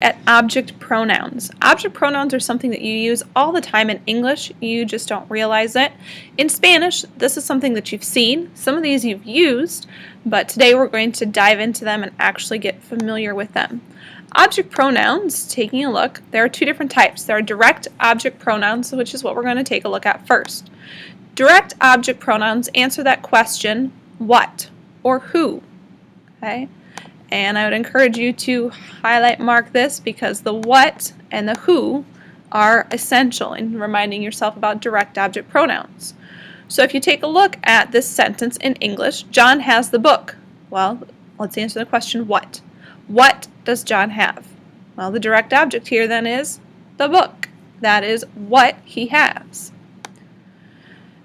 At object pronouns. Object pronouns are something that you use all the time in English, you just don't realize it. In Spanish, this is something that you've seen. Some of these you've used, but today we're going to dive into them and actually get familiar with them. Object pronouns, taking a look, there are two different types. There are direct object pronouns, which is what we're going to take a look at first. Direct object pronouns answer that question, what or who. Okay? And I would encourage you to highlight mark this because the what and the who are essential in reminding yourself about direct object pronouns. So if you take a look at this sentence in English, John has the book. Well, let's answer the question what. What does John have? Well, the direct object here then is the book. That is what he has.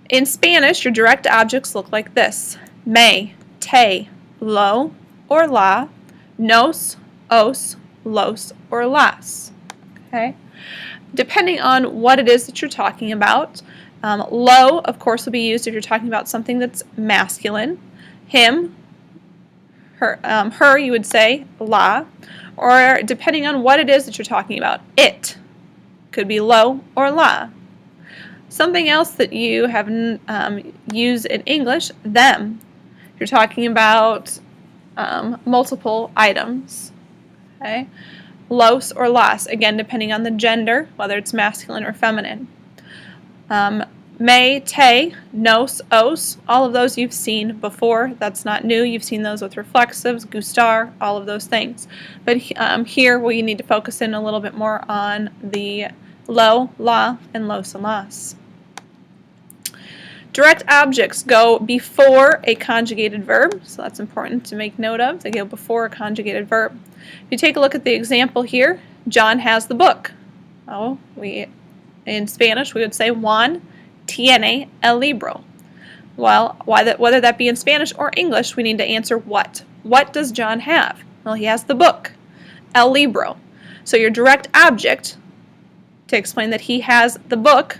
In Spanish, your direct objects look like this. Me, te, lo, or la, nos, os, los, or las. Okay? Depending on what it is that you're talking about, lo, of course, will be used if you're talking about something that's masculine. Him, her, you would say la, or depending on what it is that you're talking about, it could be lo or la. Something else that you have used in English, them. If you're talking about multiple items, okay? Los or las, again depending on the gender, whether it's masculine or feminine. Me, te, nos, os, all of those you've seen before. That's not new. You've seen those with reflexives, gustar, all of those things. But here we need to focus in a little bit more on the lo, la, and los and las. Direct objects go before a conjugated verb, so that's important to make note of. They go before a conjugated verb. If you take a look at the example here, John has the book. Oh, in Spanish we would say Juan tiene el libro. Well, whether that be in Spanish or English, we need to answer what. What does John have? Well, he has the book, el libro. So your direct object, to explain that he has the book,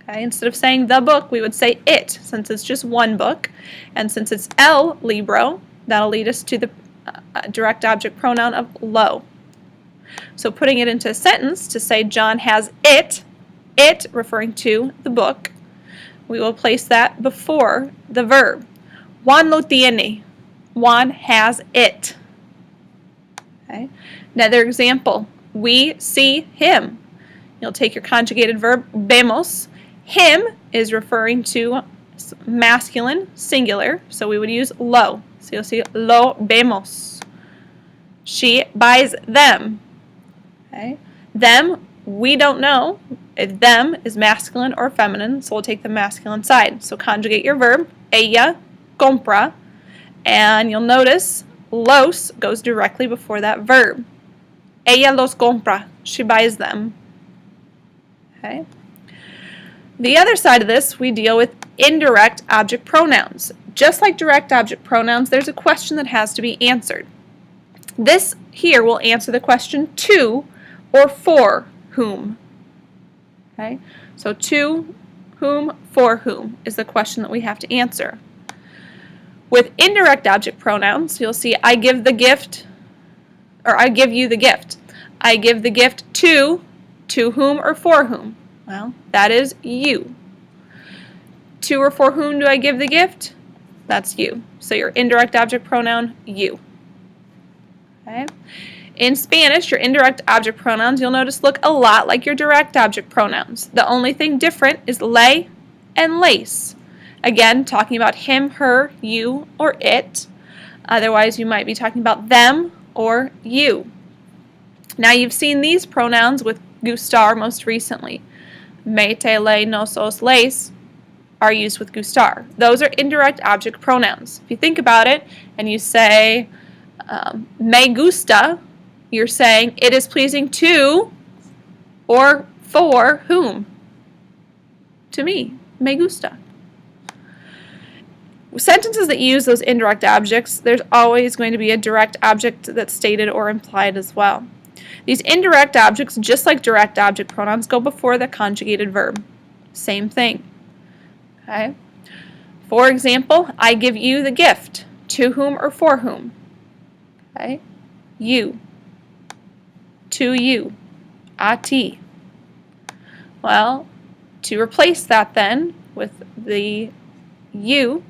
okay, instead of saying the book, we would say it, since it's just one book. And since it's el libro, that'll lead us to the direct object pronoun of lo. So putting it into a sentence to say John has it referring to the book, we will place that before the verb. Juan lo tiene. Juan has it. Okay. Another example, we see him. You'll take your conjugated verb, vemos. Him is referring to masculine, singular, so we would use lo. So you'll see lo vemos. She buys them. Okay. Them, we don't know if them is masculine or feminine, so we'll take the masculine side. So conjugate your verb, ella compra, and you'll notice los goes directly before that verb. Ella los compra. She buys them. Okay. The other side of this, we deal with indirect object pronouns. Just like direct object pronouns, there's a question that has to be answered. This here will answer the question to or for whom. Okay? So to whom, for whom is the question that we have to answer. With indirect object pronouns, you'll see I give the gift, or I give you the gift. I give the gift to whom or for whom? Well, that is you. To or for whom do I give the gift? That's you. So your indirect object pronoun, you. Okay. In Spanish, your indirect object pronouns, you'll notice, look a lot like your direct object pronouns. The only thing different is le and les. Again, talking about him, her, you, or it. Otherwise, you might be talking about them or you. Now, you've seen these pronouns with gustar most recently. Me, te, le, nos, os, les are used with gustar. Those are indirect object pronouns. If you think about it and you say me gusta, you're saying it is pleasing to or for whom? To me. Me gusta. Sentences that use those indirect objects, there's always going to be a direct object that's stated or implied as well. These indirect objects, just like direct object pronouns, go before the conjugated verb. Same thing. Okay? For example, I give you the gift. To whom or for whom? Okay? You. to you, a ti. Well, to replace that then with the you,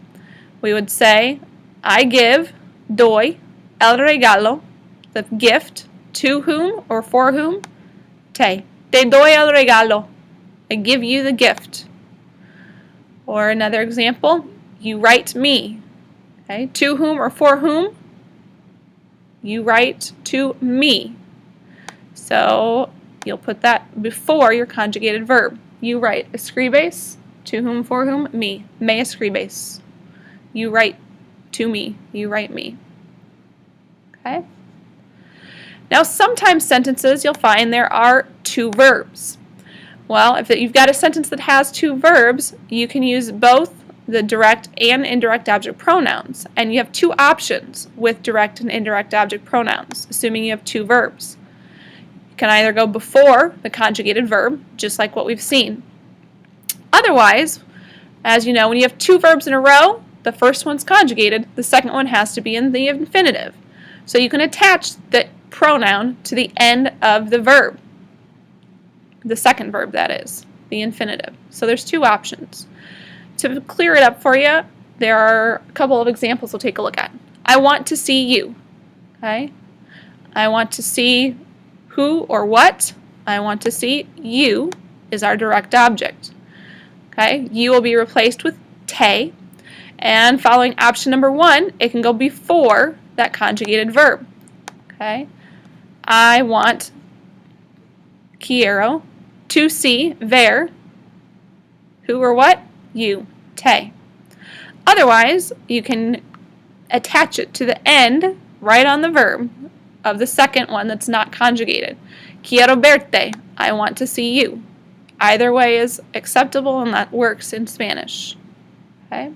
we would say, I give, doy, el regalo, the gift, to whom or for whom? Te. Te doy el regalo. I give you the gift. Or another example, you write me. Okay, to whom or for whom? You write to me. So you'll put that before your conjugated verb. You write, escribes, to whom, for whom? Me. Me escribes. You write to me. You write me. Okay? Now sometimes sentences you'll find there are two verbs. Well, if you've got a sentence that has two verbs, you can use both the direct and indirect object pronouns. And you have two options with direct and indirect object pronouns, assuming you have two verbs. You can either go before the conjugated verb, just like what we've seen. Otherwise, as you know, when you have two verbs in a row, the first one's conjugated, the second one has to be in the infinitive. So you can attach the pronoun to the end of the verb. The second verb, that is, the infinitive. So there's two options. To clear it up for you, there are a couple of examples we'll take a look at. I want to see you. Okay? I want to see who or what. I want to see you is our direct object. Okay? You will be replaced with te. And following option number one, it can go before that conjugated verb. Okay? I want, quiero, to see, ver, who or what? You, te. Otherwise, you can attach it to the end, right on the verb, of the second one that's not conjugated. Quiero verte, I want to see you. Either way is acceptable and that works in Spanish. Okay?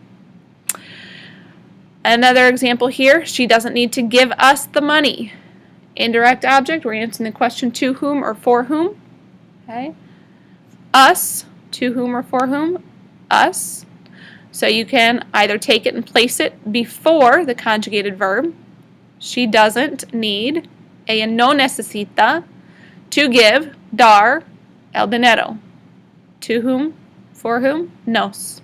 Another example here, she doesn't need to give us the money. Indirect object, we're answering the question to whom or for whom. Okay? Us, to whom or for whom? Us. So you can either take it and place it before the conjugated verb. She doesn't need, ella no necesita, to give, dar, el dinero. To whom? For whom? Nos.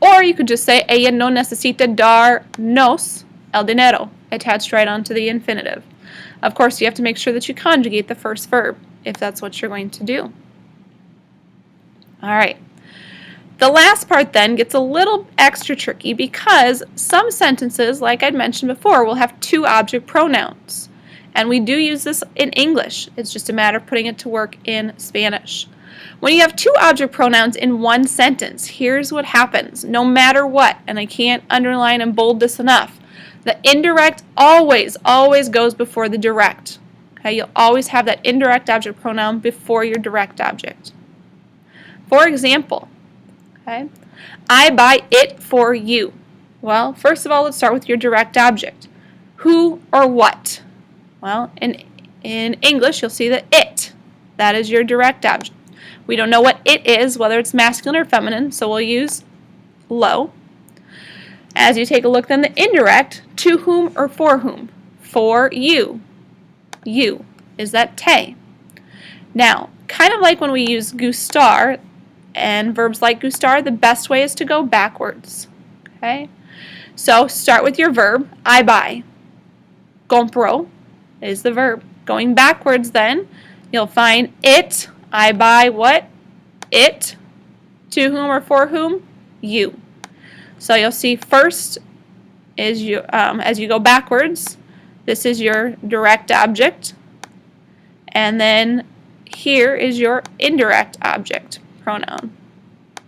Or you could just say, ella no necesita dar nos el dinero, attached right onto the infinitive. Of course, you have to make sure that you conjugate the first verb, if that's what you're going to do. All right. The last part then gets a little extra tricky because some sentences, like I'd mentioned before, will have two object pronouns. And we do use this in English. It's just a matter of putting it to work in Spanish. When you have two object pronouns in one sentence, here's what happens. No matter what, and I can't underline and bold this enough, the indirect always goes before the direct. Okay, you'll always have that indirect object pronoun before your direct object. For example, okay, I buy it for you. Well, first of all, let's start with your direct object. Who or what? Well, in English, you'll see that it. That is your direct object. We don't know what it is, whether it's masculine or feminine, so we'll use lo. As you take a look then, the indirect, to whom or for whom? For you. You. Is that te? Now, kind of like when we use gustar and verbs like gustar, the best way is to go backwards. Okay? So start with your verb, I buy. Compro is the verb. Going backwards then, you'll find it, I buy what? It. To whom or for whom? You. So you'll see first is you, as you go backwards, this is your direct object, and then here is your indirect object pronoun.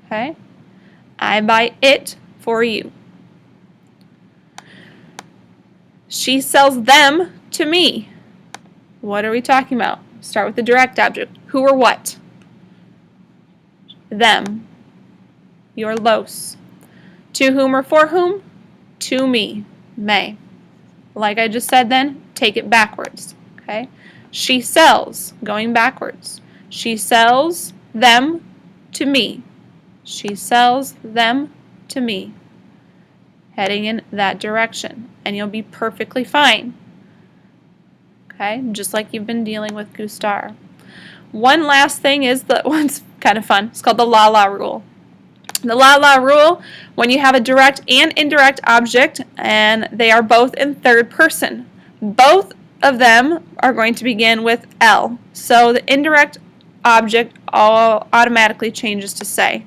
Okay? I buy it for you. She sells them to me. What are we talking about? Start with the direct object. Who or what? Them. Your los. To whom or for whom? To me. Me. Like I just said then, take it backwards. Okay? She sells, going backwards. She sells them to me. She sells them to me. Heading in that direction. And you'll be perfectly fine. Okay, just like you've been dealing with gustar. One last thing is the one's kind of fun. It's called the la-la rule. The la-la rule, when you have a direct and indirect object and they are both in third person, both of them are going to begin with L. So the indirect object automatically changes to say.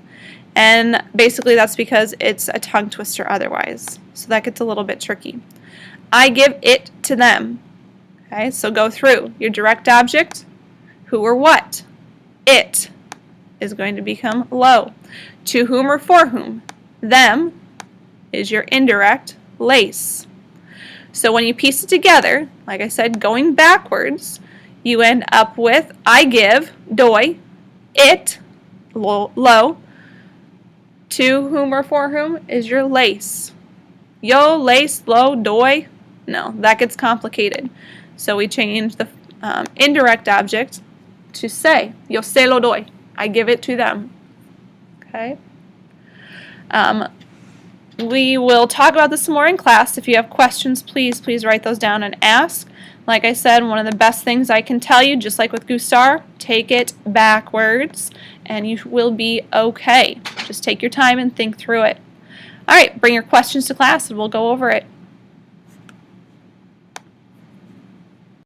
And basically that's because it's a tongue twister otherwise. So that gets a little bit tricky. I give it to them. Okay, so go through your direct object, who or what. It is going to become lo. To whom or for whom. Them is your indirect lace. So when you piece it together, like I said, going backwards, you end up with I give, doi, it, lo, to whom or for whom is your lace. Yo, lace, lo, doi. No, that gets complicated. So we change the indirect object to say. Yo se lo doy. I give it to them. Okay. We will talk about this more in class. If you have questions, please write those down and ask. Like I said, one of the best things I can tell you, just like with gustar, take it backwards and you will be okay. Just take your time and think through it. All right, bring your questions to class and we'll go over it.